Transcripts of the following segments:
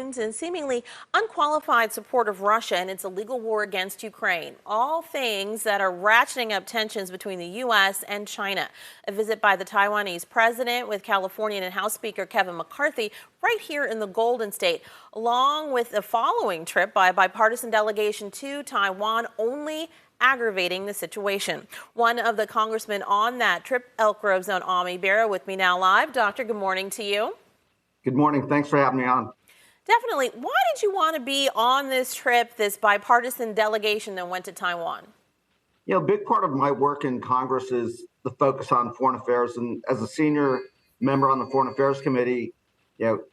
sanctions and seemingly unqualified support of Russia in its illegal war against Ukraine. All things that are ratcheting up tensions between the U.S. and China. A visit by the Taiwanese president with Californian and House Speaker Kevin McCarthy right here in the Golden State, along with the following trip by a bipartisan delegation to Taiwan, only aggravating the situation. One of the congressmen on that trip, Elk Grove's own Ami Bera, with me now live. Doctor, good morning to you. Good morning. Thanks for having me on. Definitely. Why did you want to be on this trip, this bipartisan delegation that went to Taiwan? A big part of my work in Congress is the focus on foreign affairs. And as a senior member on the Foreign Affairs Committee,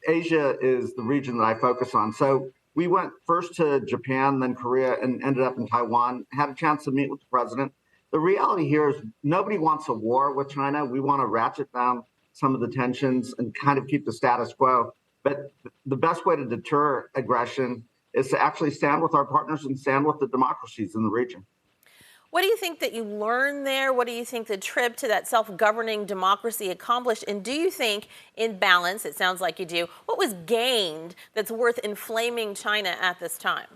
Asia is the region that I focus on. So we went first to Japan, then Korea, and ended up in Taiwan, had a chance to meet with the president. The reality here is nobody wants a war with China. We want to ratchet down some of the tensions and kind of keep the status quo. But the best way to deter aggression is to actually stand with our partners and stand with the democracies in the region. What do you think that you learned there? What do you think the trip to that self-governing democracy accomplished? And do you think, in balance, it sounds like you do, what was gained that's worth inflaming China at this time?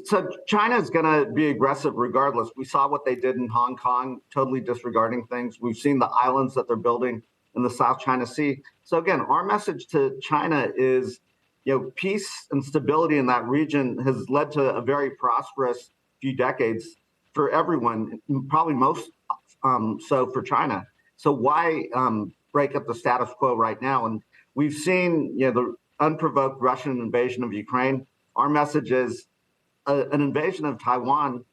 So China is going to be aggressive regardless. We saw what they did in Hong Kong, totally disregarding things. We've seen the islands that they're building in the South China Sea. So again, our message to China is, peace and stability in that region has led to a very prosperous few decades for everyone, probably most so for China. So why break up the status quo right now? And we've seen, the unprovoked Russian invasion of Ukraine. Our message is an invasion of Taiwan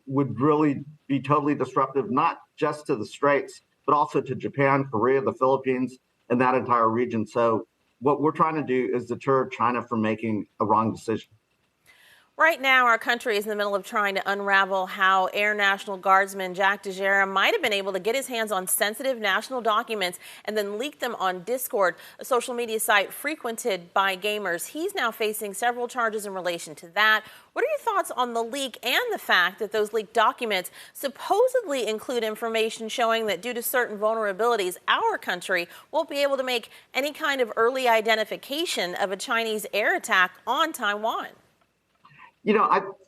would really be totally disruptive, not just to the Straits, but also to Japan, Korea, the Philippines, and that entire region. So what we're trying to do is deter China from making a wrong decision. Right now, our country is in the middle of trying to unravel how Air National Guardsman Jack DeGera might have been able to get his hands on sensitive national documents and then leak them on Discord, a social media site frequented by gamers. He's now facing several charges in relation to that. What are your thoughts on the leak and the fact that those leaked documents supposedly include information showing that due to certain vulnerabilities, our country won't be able to make any kind of early identification of a Chinese air attack on Taiwan?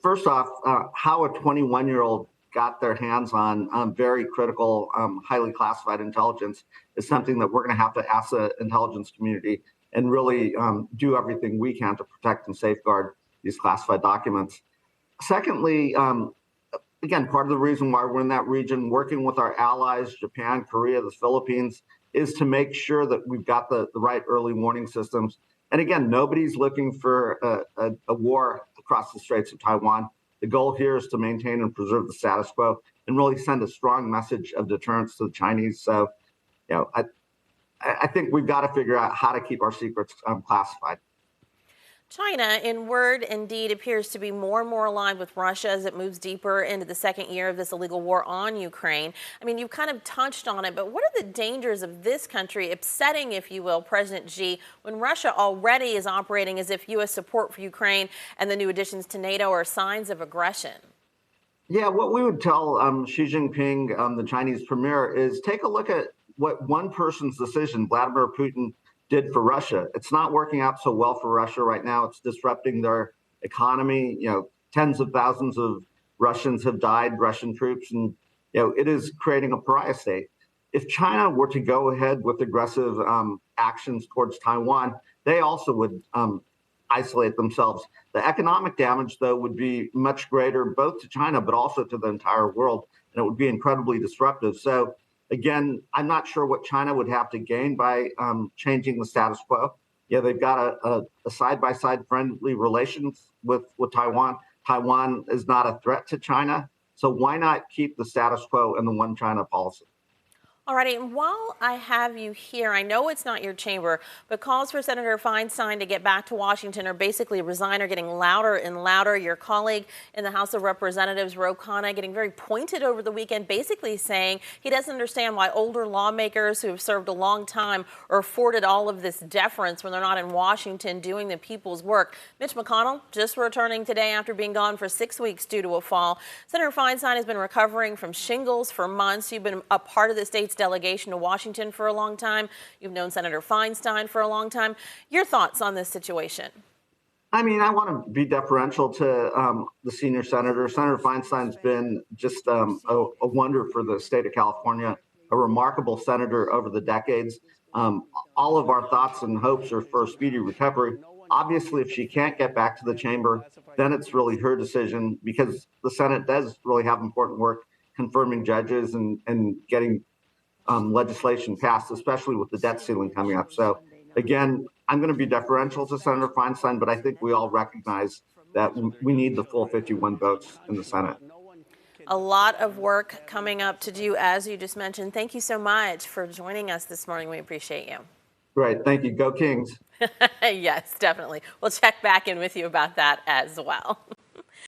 First off, how a 21-year-old got their hands on very critical, highly classified intelligence is something that we're going to have to ask the intelligence community and really do everything we can to protect and safeguard these classified documents. Secondly, again, part of the reason why we're in that region, working with our allies, Japan, Korea, the Philippines, is to make sure that we've got the right early warning systems. And again, nobody's looking for a war across the Straits of Taiwan. The goal here is to maintain and preserve the status quo and really send a strong message of deterrence to the Chinese. So, I think we've got to figure out how to keep our secrets classified. China, in word and deed, appears to be more and more aligned with Russia as it moves deeper into the second year of this illegal war on Ukraine. You've kind of touched on it, but what are the dangers of this country upsetting, if you will, President Xi, when Russia already is operating as if U.S. support for Ukraine and the new additions to NATO are signs of aggression? Yeah, what we would tell Xi Jinping, the Chinese premier, is take a look at what one person's decision, Vladimir Putin, did for Russia. It's not working out so well for Russia right now. It's disrupting their economy. Tens of thousands of Russians have died, Russian troops, and it is creating a pariah state. If China were to go ahead with aggressive actions towards Taiwan, they also would isolate themselves. The economic damage, though, would be much greater, both to China, but also to the entire world, and it would be incredibly disruptive. So again, I'm not sure what China would have to gain by changing the status quo. They've got a side-by-side friendly relations with Taiwan. Taiwan is not a threat to China. So why not keep the status quo and the one China policy? All righty, and while I have you here, I know it's not your chamber, but calls for Senator Feinstein to get back to Washington or basically resign are getting louder and louder. Your colleague in the House of Representatives, Ro Khanna, getting very pointed over the weekend, basically saying he doesn't understand why older lawmakers who have served a long time are afforded all of this deference when they're not in Washington doing the people's work. Mitch McConnell just returning today after being gone for 6 weeks due to a fall. Senator Feinstein has been recovering from shingles for months. You've been a part of the state's delegation to Washington for a long time. You've known Senator Feinstein for a long time. Your thoughts on this situation? I mean, I want to be deferential to the senior senator. Senator Feinstein's been just a wonder for the state of California, a remarkable senator over the decades. All of our thoughts and hopes are for a speedy recovery. Obviously, if she can't get back to the chamber, then it's really her decision, because the Senate does really have important work confirming judges and getting legislation passed, especially with the debt ceiling coming up. So again, I'm going to be deferential to Senator Feinstein, but I think we all recognize that we need the full 51 votes in the Senate. A lot of work coming up to do, as you just mentioned. Thank you so much for joining us this morning. We appreciate you. Great. Thank you. Go Kings. Yes, definitely. We'll check back in with you about that as well.